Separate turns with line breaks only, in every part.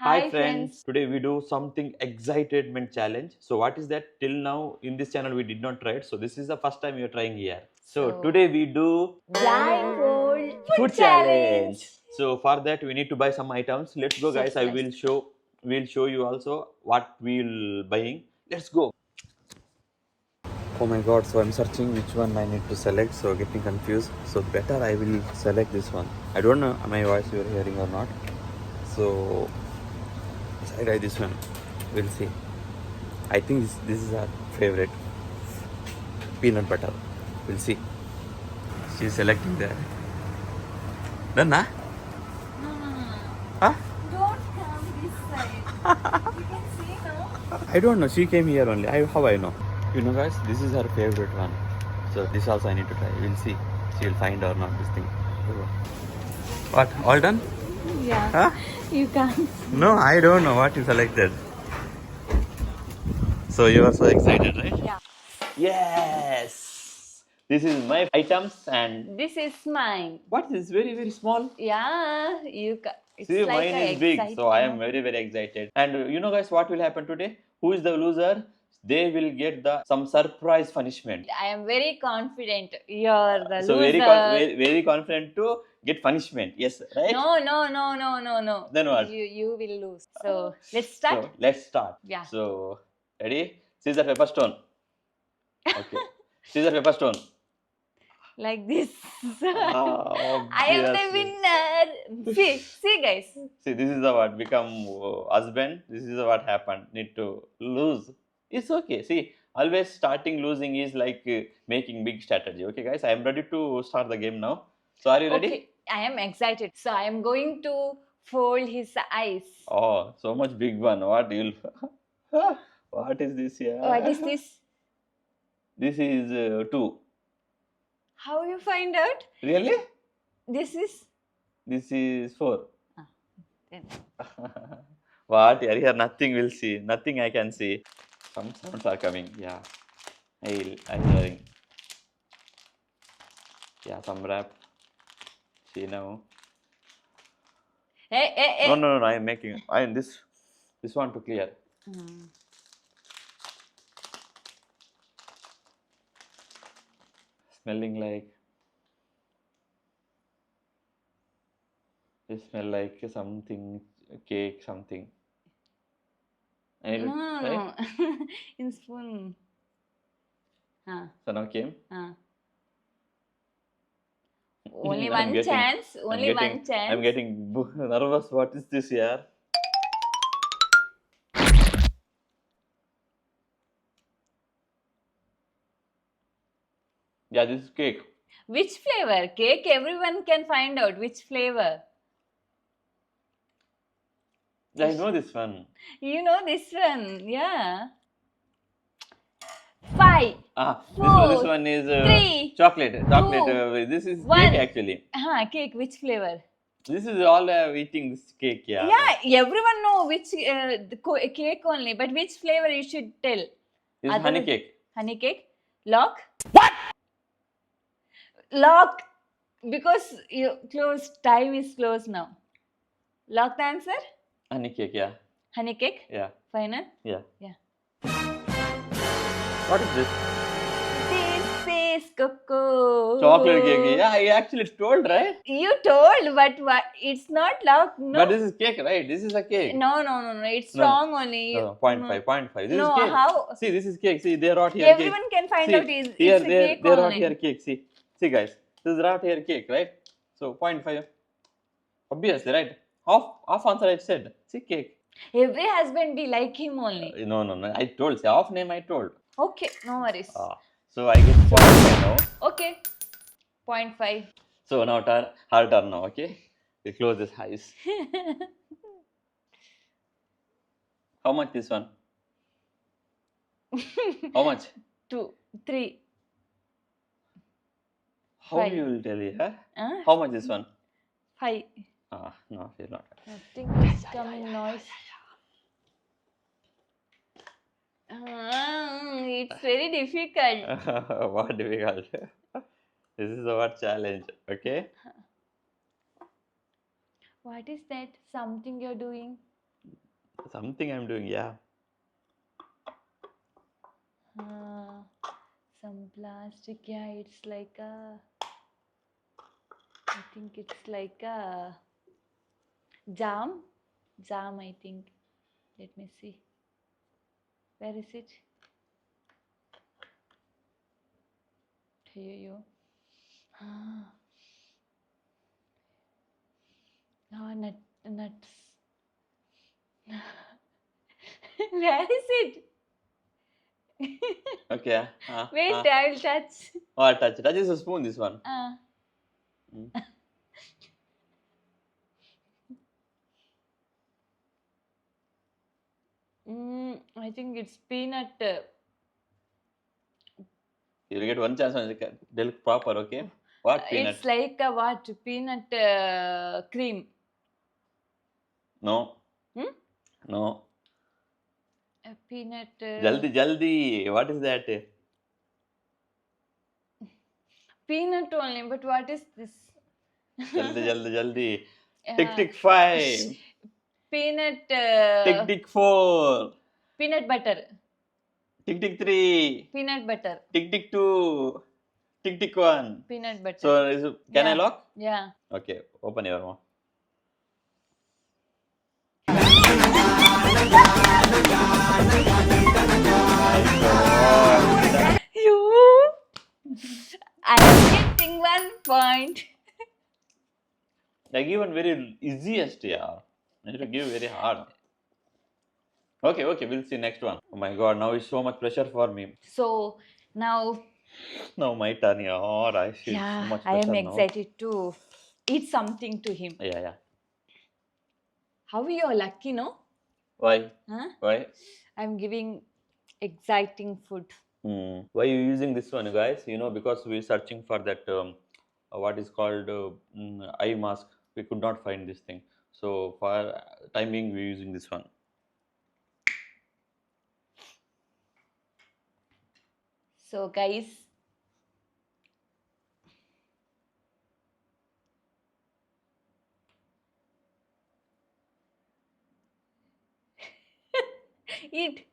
Hi friends, today we do something excitement challenge. So what is that? Till now in this channel we did not try it. So this is the first time we are trying here. So today we do
Blindfold
food challenge. So for that we need to buy some items. Let's go guys. I will show you also what we'll buying. Let's go. Oh my god, so I'm searching which one I need to select, so getting confused. So better I will select this one. I don't know my voice you are hearing or not. So I try this one. We'll see. I think this is our favorite. Peanut butter. We'll see. She's selecting that. Done, nah?
No.
Huh?
Don't come this side. You can see, no?
I don't know. She came here only. How I know? You know, guys, this is her favorite one. So this also I need to try. We'll see. She will find or not this thing. What? All done?
Yeah.
Huh?
You can't.
No, I don't know what you selected. So you are so excited, right?
Yeah.
Yes. This is my items and
This is mine.
what is this? Very small.
Yeah. You can. It's
See,
like
mine
a
is big, so I am
excitement.
very excited. And you know, guys, what will happen today? Who is the loser? They will get the some surprise punishment.
I am very confident. You're the
So
loser.
very confident to get punishment. Yes, right?
No.
Then what?
You will lose. So let's start.
So let's start.
Yeah.
So ready? Scissor paper stone. Okay. Scissor paper stone.
Like this.
Ah,
I am the
obviously.
winner. See, guys.
See, this is the what become husband. This is what happened. Need to lose. It's okay. See, always starting losing is like making big strategy. Okay, guys, I am ready to start the game now. So, are you ready?
Okay, I am excited. So I am going to fold his eyes.
Oh, so much big one. What you'll? What is this here?
What is this?
This is two.
How you find out?
Really?
This is.
This is four.
Ah, then.
What? Here nothing will see. Nothing I can see. Some sounds are coming. Yeah. I'm hearing. Yeah, some rap. See now.
Hey.
No. I am making. I am this one to clear.
Hmm.
Smelling like. It smell like something cake something. I need to try.
No. In spoon.
So now came.
Only
I'm
one
getting.
chance. Only one chance.
I'm getting nervous. What is this here? Yeah, this is cake.
Which flavor? Cake. Everyone can find out which flavor.
I know this one.
You know this one. Yeah. 5,
This one is
3,
chocolate.
2,
This is
1.
cake actually.
Cake. Which flavor?
This is all eating this cake. Yeah.
Yeah, everyone know which cake only, but which flavor you should tell.
This is honey cake.
Honey cake. Lock. What? Lock. Because you close. Time is close now. Lock the answer.
Honey cake. Yeah.
Honey cake.
Yeah.
Final.
Yeah.
Yeah.
What is this?
This is cocoa.
Chocolate cake. Yeah, I actually told, right?
You told, but what? It's not lock. No.
But this is cake, right? This is a cake.
No. It's wrong only.
No, 0.5. This
No,
is cake.
how?
See, this is cake. See, they wrote here
Everyone
cake.
can find
See,
out
here
it's a cake
they wrote
only.
here cake. See guys, this is wrote here cake, right? So 0.5. Obviously, right? Half answer I said. See cake.
Every husband be like him only.
No. I told. See, half name I told.
Okay, no worries.
So I get 0.5 now.
Okay, 0.5.
So now her turn now. Okay, we close this eyes. How much this one? How much?
2, 3.
How
5.
you will tell it? Huh? How much this one?
5.
No, it's not.
Nothing is coming noise. It's very difficult.
What difficult? This is our challenge. Okay.
What is that? Something you're doing?
Something I'm doing, yeah.
Some plastic. Yeah, it's like a. I think it's like a jam. Jam, I think. Let me see. Where is it? Here you. Oh, nuts. Where is it?
Okay.
Wait, I will touch.
Oh, touch is a spoon, this one. Mm.
I think it's peanut.
You'll get one chance on they'll proper, okay? What peanut?
It's like a what? Peanut cream.
No.
Hmm?
No.
A peanut.
Jaldi. What is that?
Peanut only, but what is this?
Jaldi. Tick
Uh,
tick 5.
Peanut.
Tick tick 4.
Peanut butter.
Tick tick 3.
Peanut butter.
Tick tick 2. Tick tick 1.
Peanut butter.
So can I lock?
Yeah.
Okay, open your mouth.
You. I am getting 1 point.
I give one very easiest, yeah. I need to give very hard. Okay, we'll see next one. Oh my god, now it's so much pressure for me.
So now,
Now my turn, yeah. Oh, I feel so much
I
pressure
am
now.
excited to eat something to him.
Yeah.
How you're lucky, no?
Why?
Huh?
Why?
I'm giving exciting food.
Why you using this one, guys? Because we're searching for that what is called eye mask. We could not find this thing. So for time being, we're using this one.
So, guys, eat.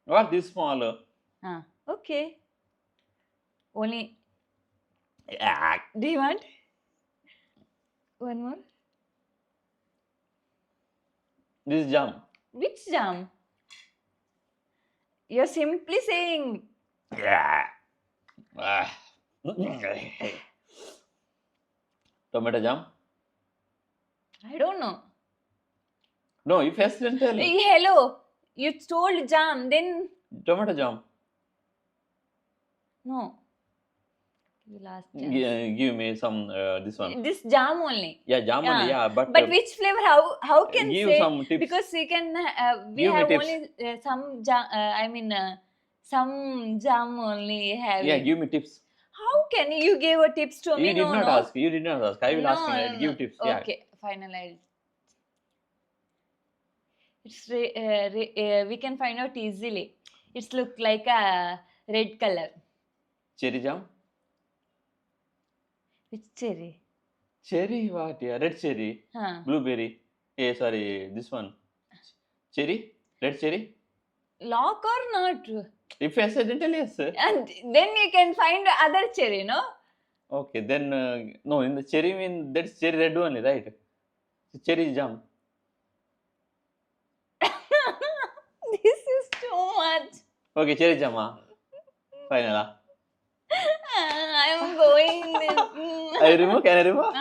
What this small?
Okay. Only.
Yeah.
Do you want one more?
This jam.
Which jam? You're simply saying.
Yeah. Tomato jam?
I don't know.
No, you first didn't tell.
Hey, hello. You told jam, then.
Tomato jam.
No. The last chance.
Give me some this one.
This jam only.
Yeah, jam only. Yeah, but
which flavor? How can
give
say?
some tips.
Because we can we
Give me
have
tips.
only some jam. I mean some jam only have.
Yeah, give me tips.
How can you give a tips to me?
You did not ask. You did not ask. I will ask you. Give tips. Yeah.
Okay, finally. It's we can find out easily. It's look like a red color.
Cherry jam.
Which cherry?
Cherry what? Yeah, red cherry. Blueberry. Sorry, this one. Cherry. Red cherry.
Lock or not?
If I said, then tell yes.
And then you can find other cherry, no?
Okay, then no. In the cherry mean that's cherry red only, right? Cherry jam.
This is too much.
Okay, cherry jam. Final.
I'm going this.
I remove. Can I remove?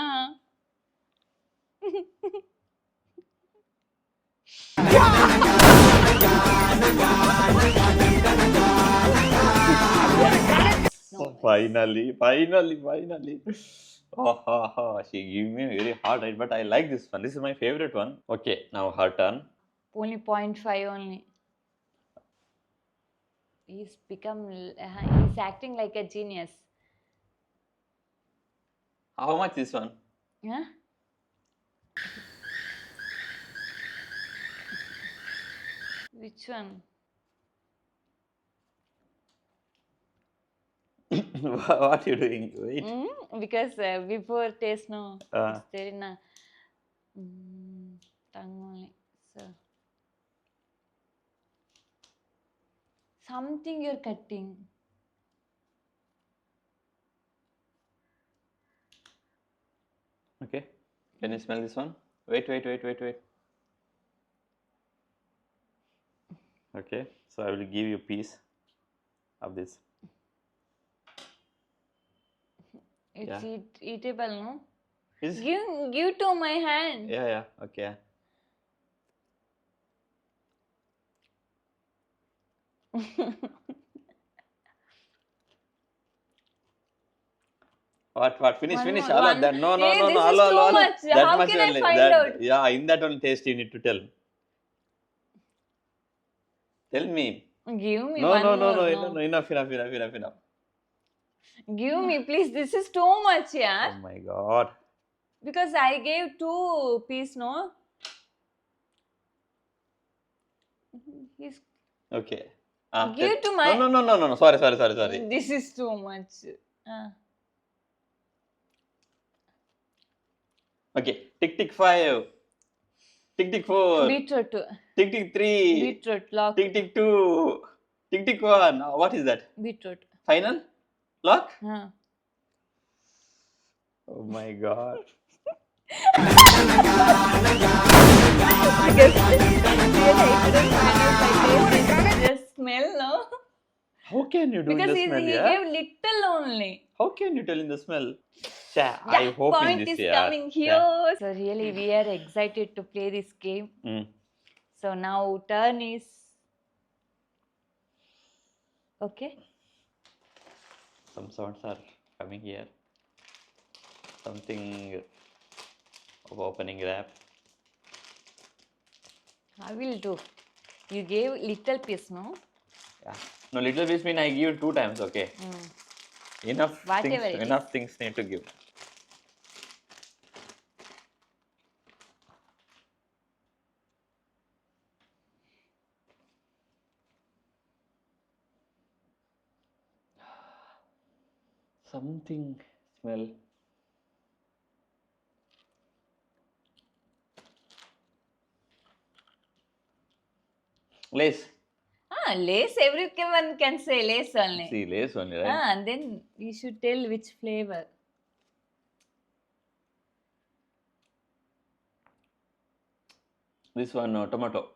Finally. She gave me a very hard right, but I like this one. This is my favorite one. Okay, now her turn.
Only 0.5 only. He's acting like a genius.
How much this one?
Yeah. Which one?
What are you doing? Wait.
Because before taste, no,
Uh,
it's there in a tongue only. So something you're cutting.
okay. Can you smell this one? Wait. Okay. So I will give you a piece of this.
It's
Yeah.
eatable, no?
Is
Give to my hand.
yeah. Okay. What? Finish.
One
Finish.
more,
Hello.
one.
That no.
Hey, this is
Hello.
too much.
That
How
much
can I
only.
find
That
out?
yeah. In that only taste you need to tell. Tell me.
Give me
No.
one
No. No.
more,
No.
no.
Enough.
Give me, please. This is too much, yeah.
Oh my God.
Because I gave 2 piece, no. He's
Okay.
give to
No.
my.
No. Sorry.
This is too much. Uh,
Okay. Tick 5. Tick 4.
beetroot.
Tick 3.
Beetroot lock.
Tick 2. Tick 1. What is that?
Beetroot.
Final? Lock?
Uh.
Oh my God.
Because really I couldn't find it by taste. Just smell, no.
How can you do in
Because
the
he
smell,
he
yeah?
gave little only.
How can you tell in the smell? Cha, I
Yeah,
hope in
point
this
is
year.
coming here. So really, we are excited to play this game.
Mm.
So now turn is okay.
Some sounds are coming here. Something of opening wrap.
I will do. You gave little piece, no?
Yeah. No, little piece mean I give 2 times, okay? Enough
Whatever it is.
enough things need to give. Something smell. Lace.
Lace. Everyone can say lace only.
See, lace only, right?
And then you should tell which flavor.
This one, tomato.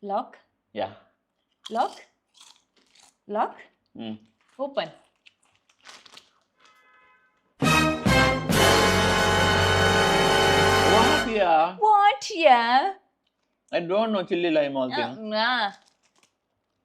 Lock.
Yeah.
Lock. Lock.
Mm.
Open.
What? Yeah.
What? Yeah.
I don't know chili lime all thing.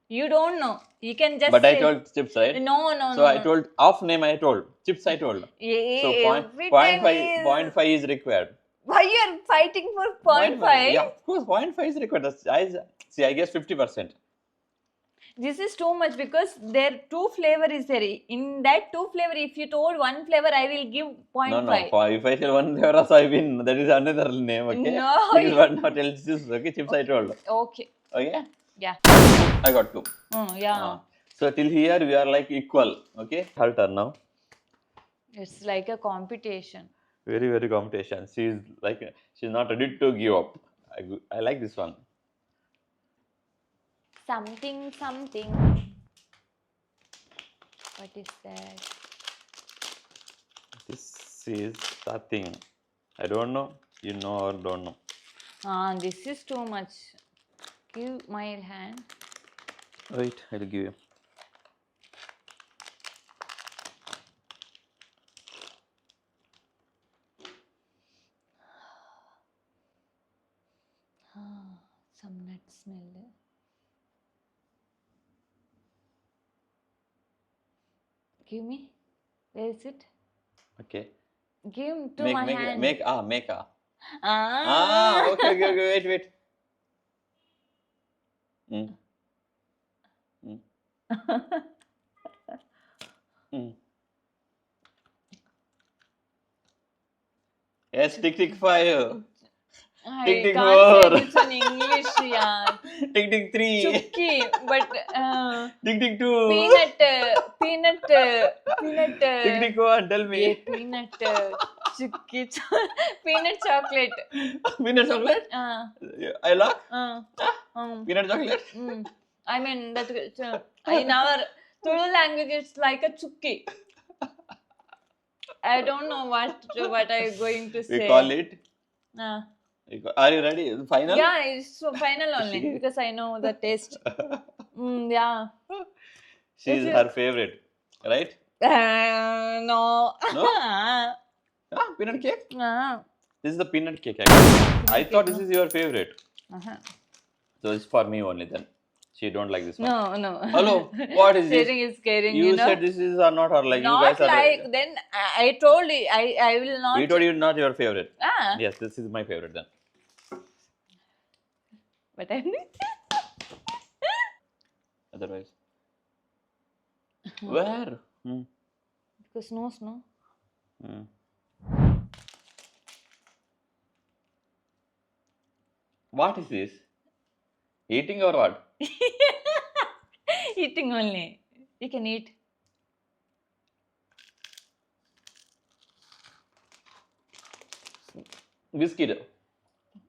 You don't know. You can just.
But I
say,
told chips, right?
No.
So I told off name. I told chips. I told.
Yeah,
So
every
point
time
five
is-
point five is required.
Why you are fighting for 0.5?
Yeah, of course, 0.5 is required. I guess 50%.
This is too much because there 2 flavor is there. In that 2 flavor, if you told 1 flavor, I will give 0.5.
No. If I tell one flavor, also I win. That is another name. Okay.
No.
This is what not else is. Okay, chips. I told.
Okay.
Okay.
Yeah.
I got 2.
Yeah.
So till here we are like equal. Okay. Her turn now.
It's like a competition.
Very competition. She's not ready to give up. I like this one.
Something. What is that?
This is something. I don't know. You know or don't know.
This is too much. Give my hand.
Wait, I'll give you.
Some nut smell. Give me. Where is it?
Okay.
Give to my hand.
Make. Okay. Wait. Mm. Mm. Yes, tick 5. Tick
I
tick
can't say
4.
this in English, yeah.
Tick tick 3.
Chukki, but
Tick tick 2.
peanut, peanut,
Tick tick 1. Tell me.
yeah, peanut, chukki, peanut chocolate.
Peanut chocolate?
Uh,
I lock?
uh, um,
Peanut chocolate?
I mean that in our Tulu language it's like a chukki. I don't know what I'm going to
We
say.
call it.
Uh,
Are you ready? Final?
yeah, it's so final only because I know the taste. Yeah.
She's her favorite, right?
No.
No? Ah, peanut cake? This is the peanut cake actually. I thought this is your favorite. So it's for me only then. She don't like this one.
No.
Hello, what is this?
Sharing is caring,
You
you know.
said this is or not or like you
Not
guys are.
like then I told you I will not.
We told you not your favorite.
Ah.
Yes, this is my favorite then.
But I
Otherwise. Where?
because no.
What is this? Eating or what?
Eating only. You can eat.
Biscuit.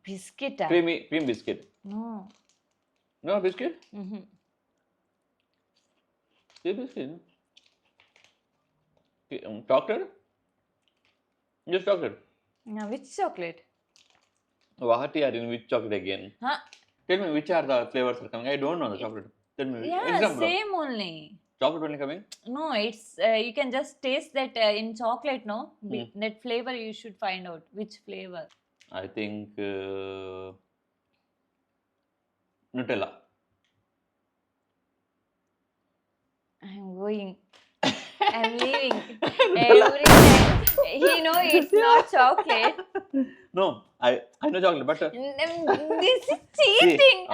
Biscuit.
Cream biscuit.
No.
No biscuit?
Mm-hmm.
Cream biscuit. Chocolate? Just chocolate.
Now which chocolate?
What are in which chocolate again?
Huh?
Tell me which are the flavors are coming. I don't know the chocolate. Tell me.
Yeah,
Example.
same only.
Chocolate only coming?
No, it's you can just taste that in chocolate, no? That flavor you should find out. Which flavor?
I think Nutella.
I'm going. I'm leaving. Every time. He know it's not chocolate.
No, I know chocolate, but
This is
see,
cheating.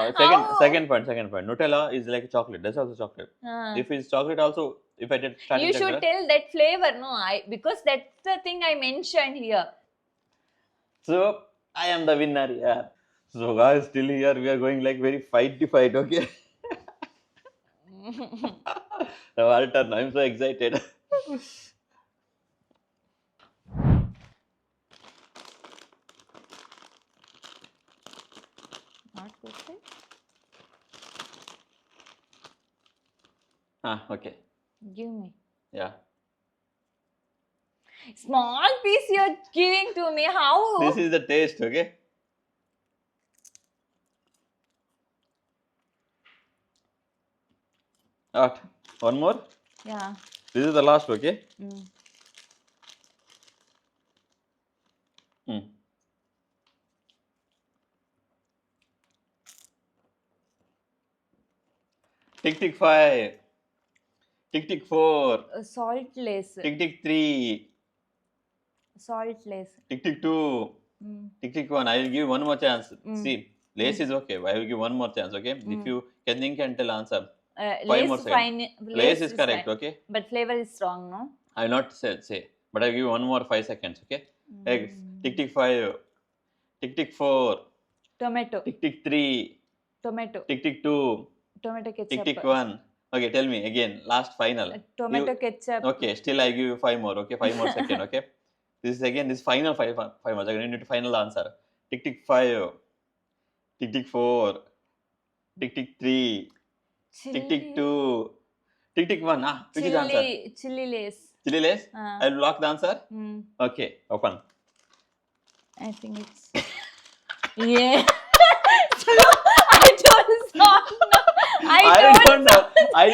second point. Nutella is like chocolate. That's also chocolate. If it's chocolate also, if I did start
You should tell that flavor, no? Because that's the thing I mentioned here.
So I am the winner. Yeah. So guys, still here we are going like very fight. Okay. Now our turn. I'm so excited.
Not good.
Okay.
Give me.
Yeah.
Small piece you're giving to me. How?
This is the taste, okay? What? One more?
Yeah.
This is the last, okay? Tick tick 5. Tick tick 4.
Saltless.
Tick tick 3.
Saltless.
Tick tick 2. Tick tick 1. I will give one more chance. See, Lace is okay. I will give one more chance, okay? If you can think and tell answer. 5 more seconds. Lace is correct,
fine.
okay?
But flavor is strong, no?
I will not say. But I will give one more 5 seconds, okay? Tick tick 5. Tick tick 4.
Tomato.
Tick tick 3.
Tomato.
Tick tick 2.
Tomato ketchup.
Tick tick 1. Okay, tell me again. Last final.
Tomato ketchup.
Okay, still I give you 5 more. Okay, 5 more seconds. Okay. This is again this final 5 more seconds. I need to final answer. Tick tick 5. Tick tick 4. Tick tick 3. Tick tick 2. Tick tick 1. Which is the answer?
Chili lace.
Chili lace? I will lock the answer. Okay, open.
I think it's. Yeah. I don't know. I
don't know. I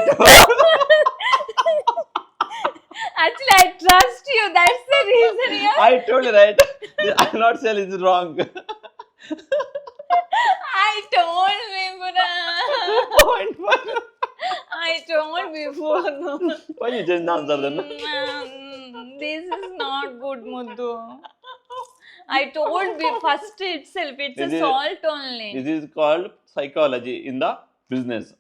don't.
Actually, I trust you. That's the reason. Yeah.
I told you right. I will not say it's wrong.
I told before. I told before. No.
Why you just answer then?
This is not good, Muddu. I told first itself, it's a salt only.
This is called psychology in the business.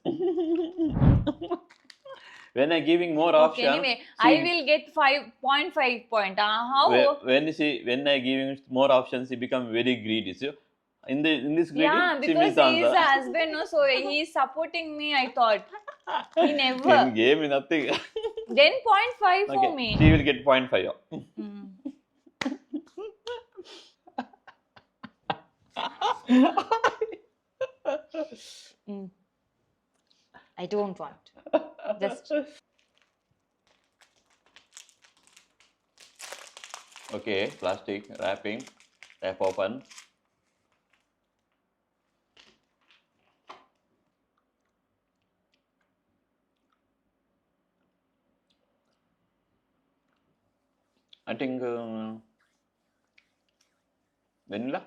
when I giving more
Okay,
options,
anyway, I will get 5.5 point. How?
when I giving more options, he become very greedy. So in this greedy,
Yeah,
she
because
missed the
he is
answer.
a husband, no, so he is supporting me, I thought. He never.
In game, nothing.
Then 0.5 for
Okay,
me.
she will get 0.5.
Mm. Mm. I don't want. Just
Okay, plastic wrapping, wrap open. I think vanilla,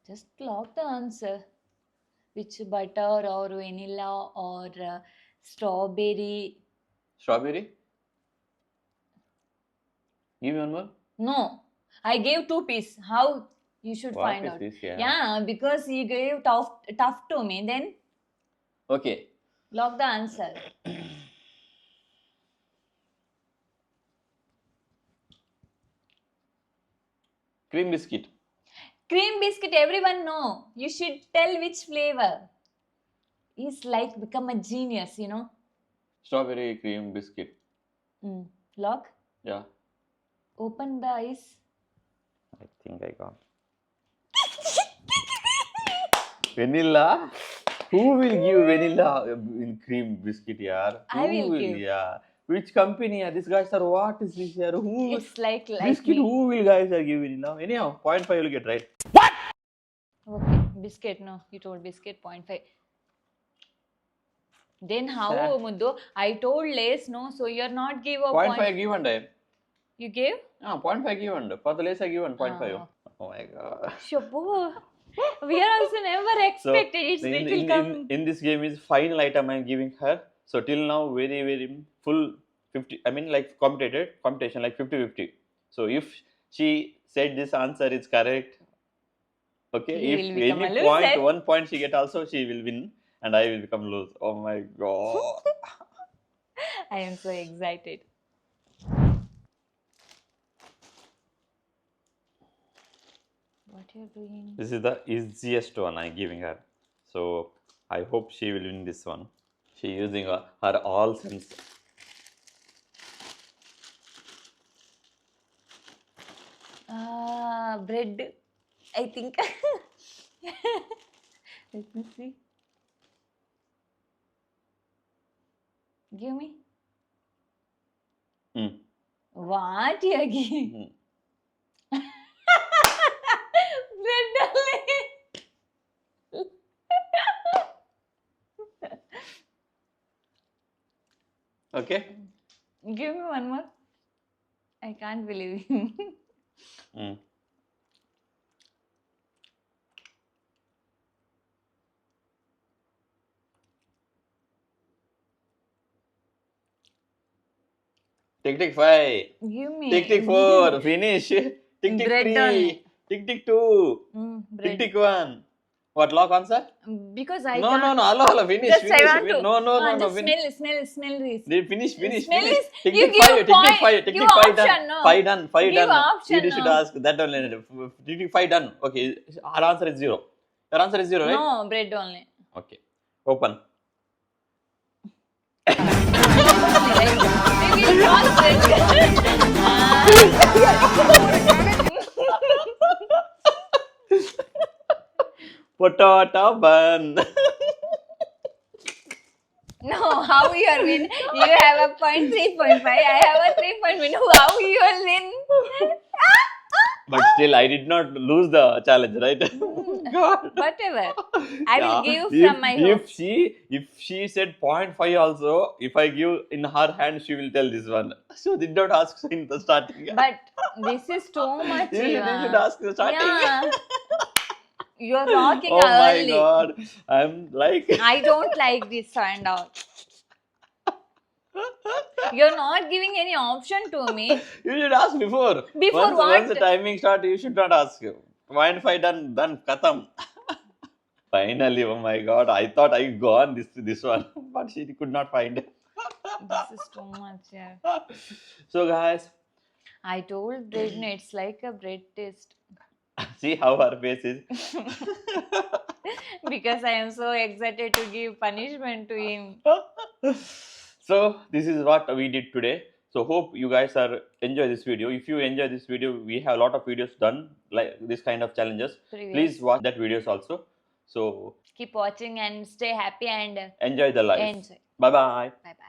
just lock the answer. Which butter or vanilla or strawberry?
strawberry. Give me one more.
No, I gave 2 piece. How you should
What
find
is
out?
this? Yeah.
Yeah, because you gave tough to me. Then
Okay.
lock the answer.
Cream biscuit.
Cream biscuit, everyone know. You should tell which flavor. He's like become a genius, you know.
Strawberry cream biscuit.
Mm. Lock.
Yeah.
Open the eyes.
I think I got. Vanilla? Who will give vanilla in cream biscuit, yaar?
I
Who
will
will,
give.
yeah? Which company? Yeah? These guys are what is this here? Who
It's like
biscuit?
me.
Who will guys are giving now? Anyhow, 0.5 will get right.
Okay, biscuit. No, you told biscuit 0.5. Then how,
Sad.
Muddu? I told less, no, so you're not give a
0.5 given time.
You gave?
Ah, 0.5 given. For the less I given 0.5.
Ah.
Oh my god.
Shabu. We are also never
So
expected it will come.
in this game is final item I'm giving her. So till now very full 50. I mean like competition like 50-50. So if she said this answer is correct, okay.
He
If
will become
any
a
point
loser.
1 point she get also she will win and I will become lose. Oh my god.
I am so excited. What you're doing?
This is the easiest one I'm giving her. So I hope she will win this one. She using her all sense.
Bread. I think. Let me see. Give me.
Mm.
What you're giving?
Mm.
Bread only.
Okay.
Give me one more. I can't believe you.
Mm. Tick 5.
Give me.
Tick 4. Finish. Tick
Bread
3.
only.
Tick 2.
Bread.
Tick 1. What lock answer?
Because I
No,
can't.
no, no. Hello. Finish.
Just
Finish.
I want to.
No.
Just
Finish.
smell this.
Finish.
Smell is.
Tick
You give
5.
a point.
Tick 5.
Give
Tick 5 done.
option, no.
5 done. 5
Give
done.
option,
You should
no.
ask that only. Tick 5 done. Okay. Our answer is 0. Your answer is 0, right?
No, bread only.
Okay. Open.
We will call
Potato bun.
No, how you are win? You have a 0.3.5. I have a 3.1. How you will win?
But still, I did not lose the challenge, right? God.
Whatever. I will give
If,
from my
if
home.
she said 0.5 also, if I give in her hand, she will tell this one. So did not ask in the starting.
But this is too much.
you should ask the starting.
Yeah. You're rocking
Oh my
early.
god. I'm like
I don't like this and all. You're not giving any option to me.
You should ask before.
Before what?
Once the timing start, you should not ask. 0.5 done, katam. Finally, oh my god, I thought I gone this one, but she could not find.
This is too much, yeah.
So guys,
I told Braden it's like a bread test.
see how her face is.
Because I am so excited to give punishment to him.
So this is what we did today. So hope you guys are enjoy this video. If you enjoy this video, we have a lot of videos done like this kind of challenges.
Previous.
Please watch that videos also. So
Keep watching and stay happy and
enjoy the life.
enjoy.
Bye bye.
Bye bye.